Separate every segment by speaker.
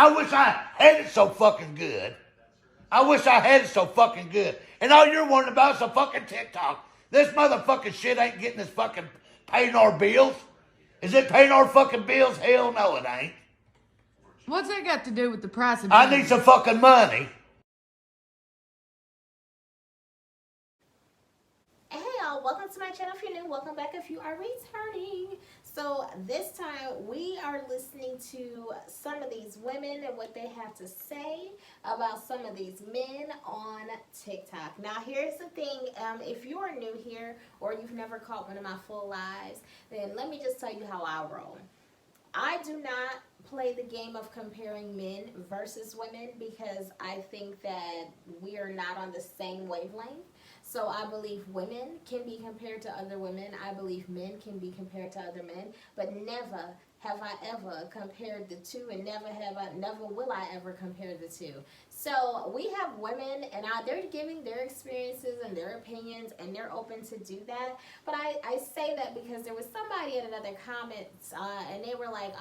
Speaker 1: I wish I had it so fucking good. I wish I had it so fucking good. And all you're worrying about is a fucking TikTok. This motherfucking shit ain't getting us fucking paying our bills. Is it paying our fucking bills? Hell no, it ain't.
Speaker 2: What's that got to do with the price of
Speaker 1: I need some fucking money.
Speaker 3: Hey y'all, welcome to my channel. If you're new, welcome back if you are returning. So this time we are listening to some of these women and what they have to say about some of these men on TikTok. Now here's the thing, if you are new here or you've never caught one of my full lives, then let me just tell you how I roll. I do not play the game of comparing men versus women because I think that we are not on the same wavelength. So I believe women can be compared to other women. I believe men can be compared to other men, but never have I ever compared the two, and never will I ever compare the two. So we have women, and they're giving their experiences and their opinions, and they're open to do that. But I say that because there was somebody in another comments, and they were like,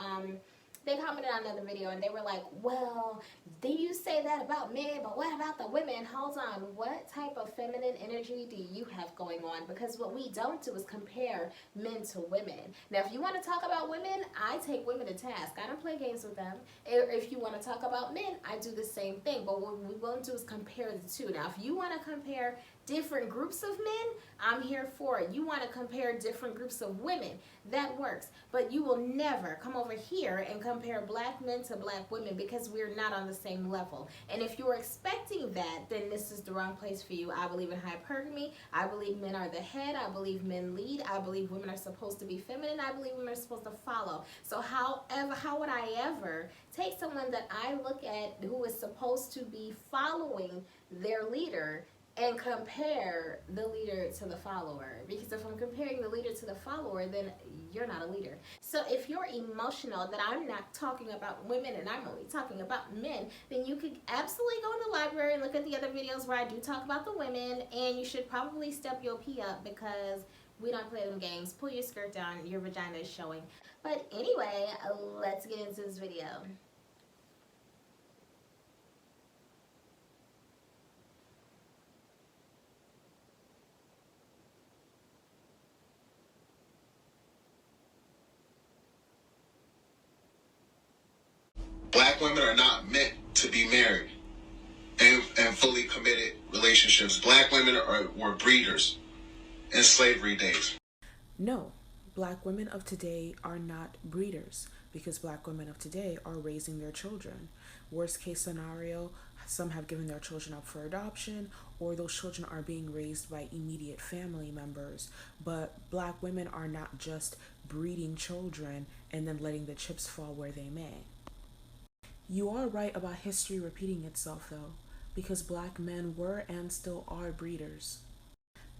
Speaker 3: they commented on another video and they were like, well, do you say that about men, but what about the women? Hold on, what type of feminine energy do you have going on? Because what we don't do is compare men to women. Now, if you want to talk about women, I take women to task. I don't play games with them. If you want to talk about men, I do the same thing. But what we won't do is compare the two. Now, if you want to compare different groups of men, I'm here for it. You want to compare different groups of women, that works. But you will never come over here and compare black men to black women because we're not on the same level. And if you're expecting that, then this is the wrong place for you. I believe in hypergamy. I believe men are the head. I believe men lead. I believe women are supposed to be feminine. I believe women are supposed to follow. So how would I ever take someone that I look at who is supposed to be following their leader and compare the leader to the follower? Because if I'm comparing the leader to the follower, then you're not a leader. So if you're emotional that I'm not talking about women and I'm only talking about men, then you could absolutely go in the library and look at the other videos where I do talk about the women, and you should probably step your pee up because we don't play them games. Pull your skirt down, your vagina is showing. But anyway, let's get into this video.
Speaker 4: Black women are not meant to be married and fully committed relationships. Black women were breeders in slavery days.
Speaker 5: No, black women of today are not breeders because black women of today are raising their children. Worst case scenario, some have given their children up for adoption, or those children are being raised by immediate family members. But black women are not just breeding children and then letting the chips fall where they may. You are right about history repeating itself, though, because black men were and still are breeders.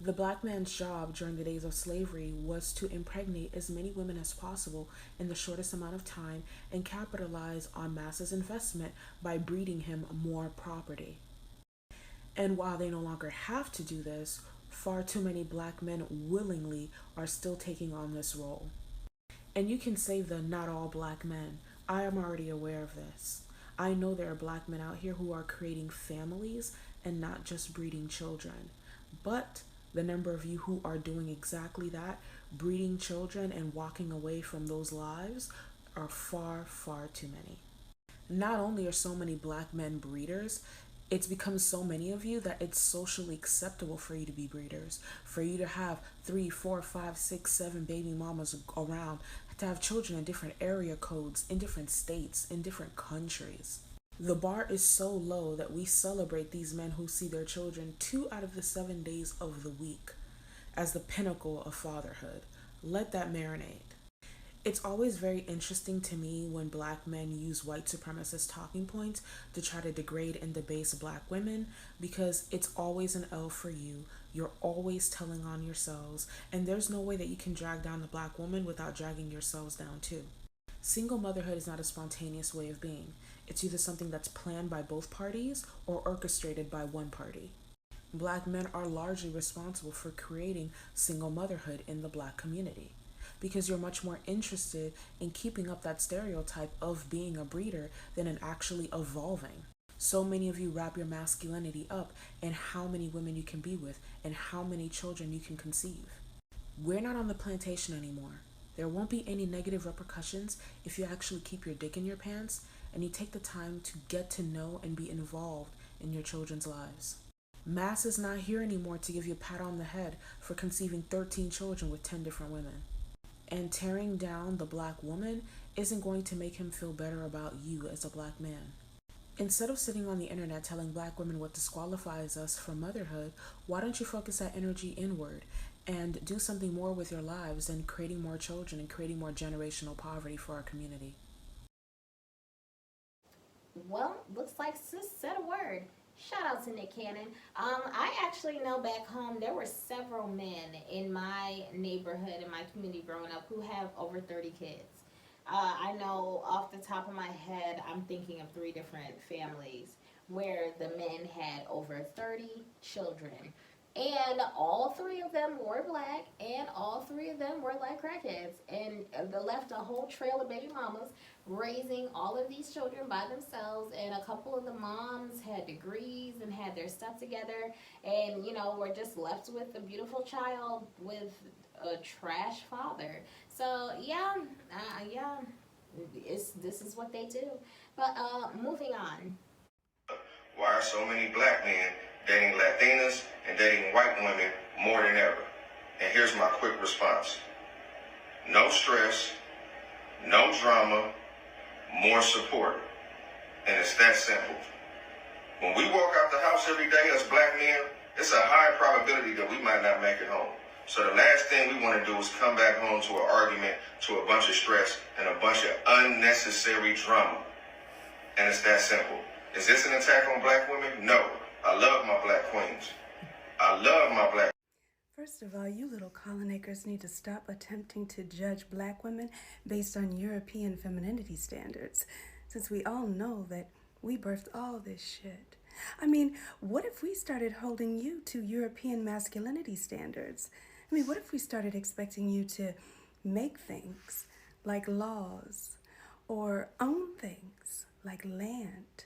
Speaker 5: The black man's job during the days of slavery was to impregnate as many women as possible in the shortest amount of time and capitalize on masses' investment by breeding him more property. And while they no longer have to do this, far too many black men willingly are still taking on this role. And you can say the not all black men. I am already aware of this. I know there are black men out here who are creating families and not just breeding children. But the number of you who are doing exactly that, breeding children and walking away from those lives, are far, far too many. Not only are so many black men breeders, it's become so many of you that it's socially acceptable for you to be breeders, for you to have 3, 4, 5, 6, 7 baby mamas around, to have children in different area codes, in different states, in different countries. The bar is so low that we celebrate these men who see their children 2 out of the 7 days of the week as the pinnacle of fatherhood. Let that marinate. It's always very interesting to me when black men use white supremacist talking points to try to degrade and debase black women, because it's always an L for you. You're always telling on yourselves, and there's no way that you can drag down the black woman without dragging yourselves down too. Single motherhood is not a spontaneous way of being. It's either something that's planned by both parties or orchestrated by one party. Black men are largely responsible for creating single motherhood in the black community. because you're much more interested in keeping up that stereotype of being a breeder than in actually evolving. So many of you wrap your masculinity up in how many women you can be with and how many children you can conceive. We're not on the plantation anymore. There won't be any negative repercussions if you actually keep your dick in your pants and you take the time to get to know and be involved in your children's lives. Mass is not here anymore to give you a pat on the head for conceiving 13 children with 10 different women. And tearing down the black woman isn't going to make him feel better about you as a black man. Instead of sitting on the internet telling black women what disqualifies us from motherhood, why don't you focus that energy inward and do something more with your lives than creating more children and creating more generational poverty for our community?
Speaker 3: Well, looks like sis said a word. Shout out to Nick Cannon. I actually know back home there were several men in my neighborhood, in my community growing up, who have over 30 kids. I know off the top of my head, I'm thinking of 3 different families where the men had over 30 children. And all 3 of them were black, and all 3 of them were like crackheads. And they left a whole trail of baby mamas raising all of these children by themselves. And a couple of the moms had degrees and had their stuff together. And, you know, were just left with a beautiful child with a trash father. So, yeah, this is what they do. But moving on.
Speaker 6: Why are so many black men dating Latinas and dating white women more than ever? And here's my quick response. No stress, no drama, more support. And it's that simple. When we walk out the house every day as black men, it's a high probability that we might not make it home. So the last thing we want to do is come back home to an argument, to a bunch of stress, and a bunch of unnecessary drama. And it's that simple. Is this an attack on black women? No. I love my black queens. I love my black.
Speaker 7: First of all, you little colonizers need to stop attempting to judge black women based on European femininity standards, since we all know that we birthed all this shit. I mean, what if we started holding you to European masculinity standards? I mean, what if we started expecting you to make things like laws, or own things like land,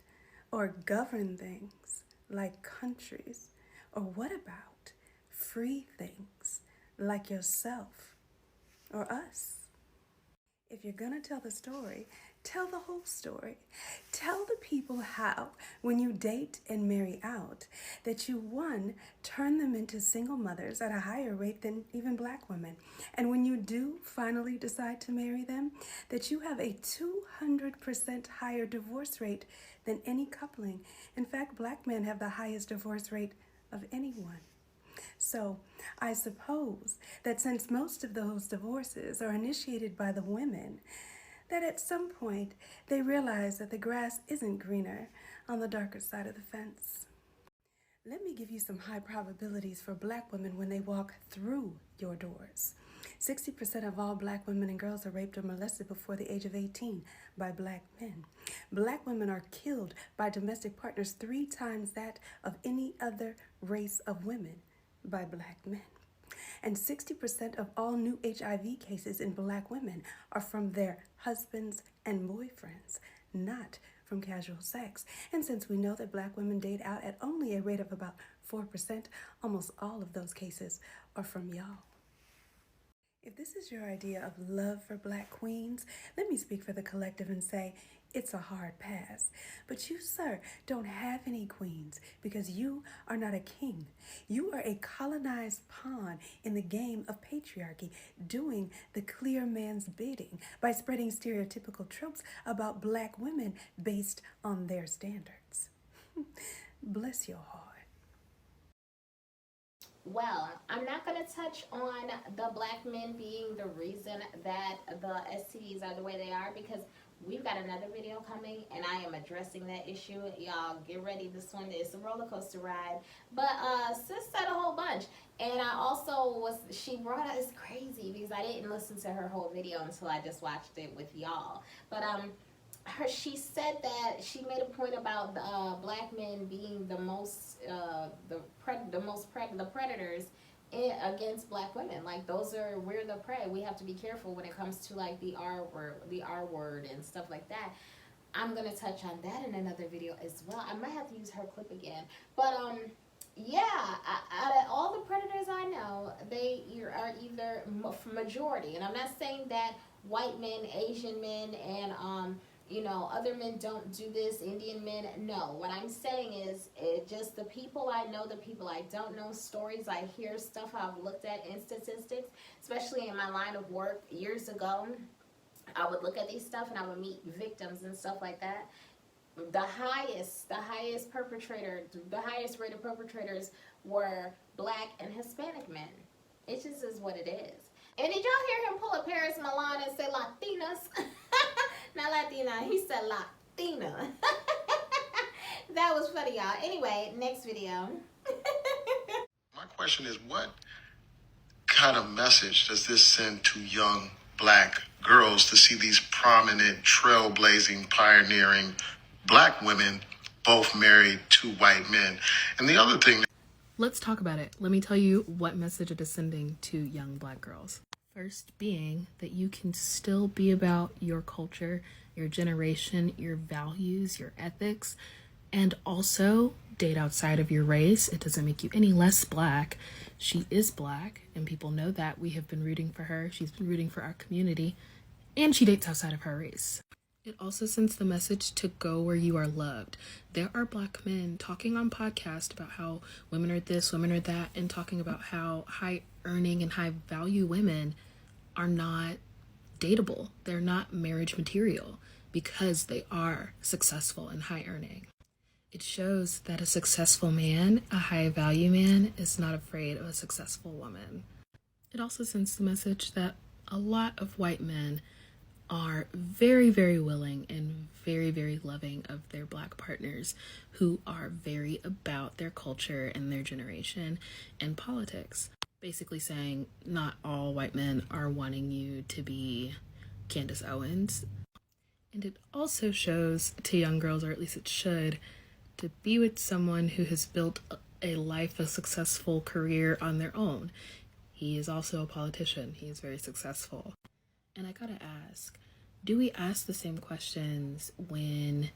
Speaker 7: or govern things like countries? Or what about free things like yourself or us? If you're gonna tell the story, tell the whole story. Tell the people how, when you date and marry out, that you, 1, turn them into single mothers at a higher rate than even black women. And when you do finally decide to marry them, that you have a 200% higher divorce rate than any coupling. In fact, black men have the highest divorce rate of anyone. So I suppose that since most of those divorces are initiated by the women, that at some point they realize that the grass isn't greener on the darker side of the fence. Let me give you some high probabilities for black women when they walk through your doors. 60% of all black women and girls are raped or molested before the age of 18 by black men. Black women are killed by domestic partners 3 times that of any other race of women by black men. And 60% of all new HIV cases in black women are from their husbands and boyfriends, not from casual sex. And since we know that black women date out at only a rate of about 4%, almost all of those cases are from y'all. If this is your idea of love for black queens, let me speak for the collective and say, it's a hard pass. But you, sir, don't have any queens because you are not a king. You are a colonized pawn in the game of patriarchy, doing the clear man's bidding by spreading stereotypical tropes about black women based on their standards. Bless your heart.
Speaker 3: Well, I'm not going to touch on the black men being the reason that the STDs are the way they are, because we've got another video coming and I am addressing that issue. Y'all get ready. This one is a roller coaster ride. But sis said a whole bunch. And I also she brought out, it's crazy because I didn't listen to her whole video until I just watched it with y'all. But she said that she made a point about black men being the most the predators against black women. Like we're the prey. We have to be careful when it comes to like the R word and stuff like that. I'm gonna touch on that in another video as well. I might have to use her clip again, but yeah, out of all the predators I know, they are either majority, and I'm not saying that white men, Asian men, and other men don't do this, Indian men. No, what I'm saying is just the people I know, the people I don't know, stories I hear, stuff I've looked at in statistics, especially in my line of work years ago. I would look at these stuff and I would meet victims and stuff like that. The highest rated perpetrators were black and Hispanic men. It just is what it is. And did y'all hear him pull a Paris Milan and say Latinas? Not Latina, he said Latina. That was funny, y'all. Anyway, next video.
Speaker 4: My question is, what kind of message does this send to young black girls to see these prominent, trailblazing, pioneering black women both married to white men? And the other thing...
Speaker 5: Let's talk about it. Let me tell you what message it is sending to young black girls. First being that you can still be about your culture, your generation, your values, your ethics, and also date outside of your race. It doesn't make you any less black. She is black, and people know that. We have been rooting for her. She's been rooting for our community, and she dates outside of her race. It also sends the message to go where you are loved. There are black men talking on podcasts about how women are this, women are that, and talking about how high earning and high value women are not dateable. They're not marriage material because they are successful and high earning. It shows that a successful man, a high value man, is not afraid of a successful woman. It also sends the message that a lot of white men are very, very willing and very, very loving of their black partners who are very about their culture and their generation and politics. Basically saying not all white men are wanting you to be Candace Owens. And it also shows to young girls, or at least it should, to be with someone who has built a life, a successful career on their own. He is also a politician. He is very successful. And I gotta ask, do we ask the same questions when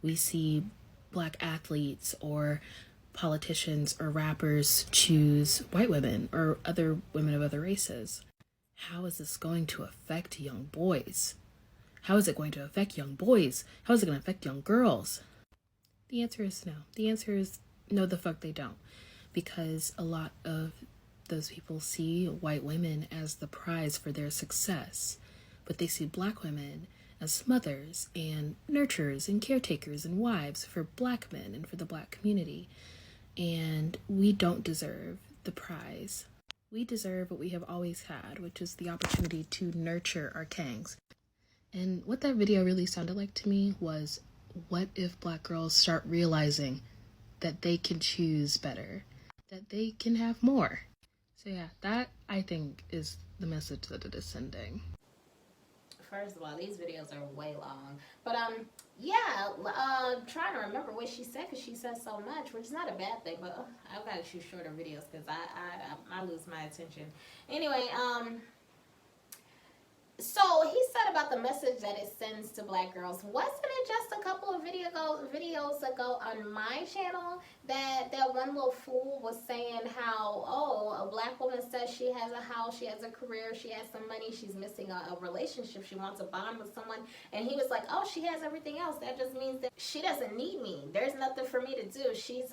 Speaker 5: we see black athletes or politicians or rappers choose white women or other women of other races? How is this going to affect young boys? How is it going to affect young boys? How is it going to affect young girls? The answer is no. The answer is no, the fuck they don't. Because a lot of those people see white women as the prize for their success. But they see black women as mothers and nurturers and caretakers and wives for black men and for the black community. And we don't deserve the prize. We deserve what we have always had, which is the opportunity to nurture our kangs. And what that video really sounded like to me was, what if black girls start realizing that they can choose better, that they can have more? So yeah, that I think is the message that it is sending.
Speaker 3: First of all, these videos are way long, but trying to remember what she said, because she says so much, which is not a bad thing, but I've got to shoot shorter videos because I lose my attention. Anyway, so he said about the message that it sends to black girls. Wasn't it just a couple of videos ago on my channel that one little fool was saying how, oh, a black woman says she has a house, she has a career, she has some money, she's missing a relationship, she wants a bond with someone, and he was like, oh, she has everything else, that just means that she doesn't need me, there's nothing for me to do, she's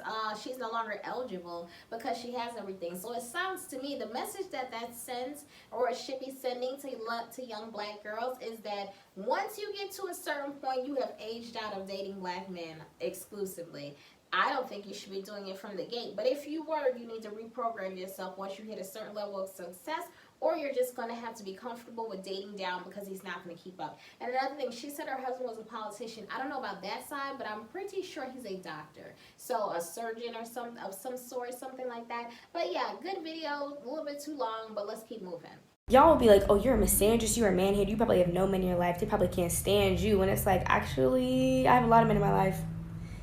Speaker 3: no longer eligible because she has everything. So it sounds to me, the message that sends, or it should be sending to young black girls, is that once you get to a certain point, you have aged out of dating black men exclusively. I don't think you should be doing it from the gate, but if you were, you need to reprogram yourself once you hit a certain level of success, or you're just going to have to be comfortable with dating down because he's not going to keep up. And another thing, she said her husband was a politician. I don't know about that side, but I'm pretty sure he's a doctor, so a surgeon or of some sort, something like that. But yeah, good video, a little bit too long, but let's keep moving.
Speaker 8: Y'all will be like, oh, you're a misandrist, you're a man-hater, you probably have no men in your life, they probably can't stand you. And it's like, actually, I have a lot of men in my life.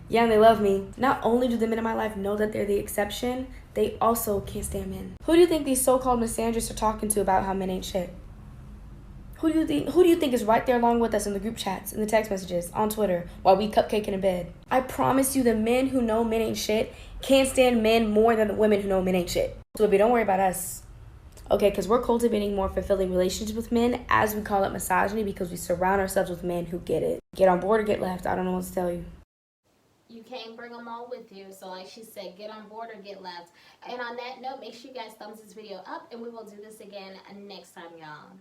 Speaker 8: Yeah, and they love me. Not only do the men in my life know that they're the exception, they also can't stand men. Who do you think these so-called misandrists are talking to about how men ain't shit? Who do you think is right there along with us in the group chats, in the text messages, on Twitter, while we cupcaking in bed? I promise you the men who know men ain't shit can't stand men more than the women who know men ain't shit. So baby, don't worry about us. Okay, because we're cultivating more fulfilling relationships with men, as we call it misogyny, because we surround ourselves with men who get it. Get on board or get left. I don't know what to tell you.
Speaker 3: You can't bring them all with you. So like she said, get on board or get left. And on that note, make sure you guys thumbs this video up, and we will do this again next time, y'all.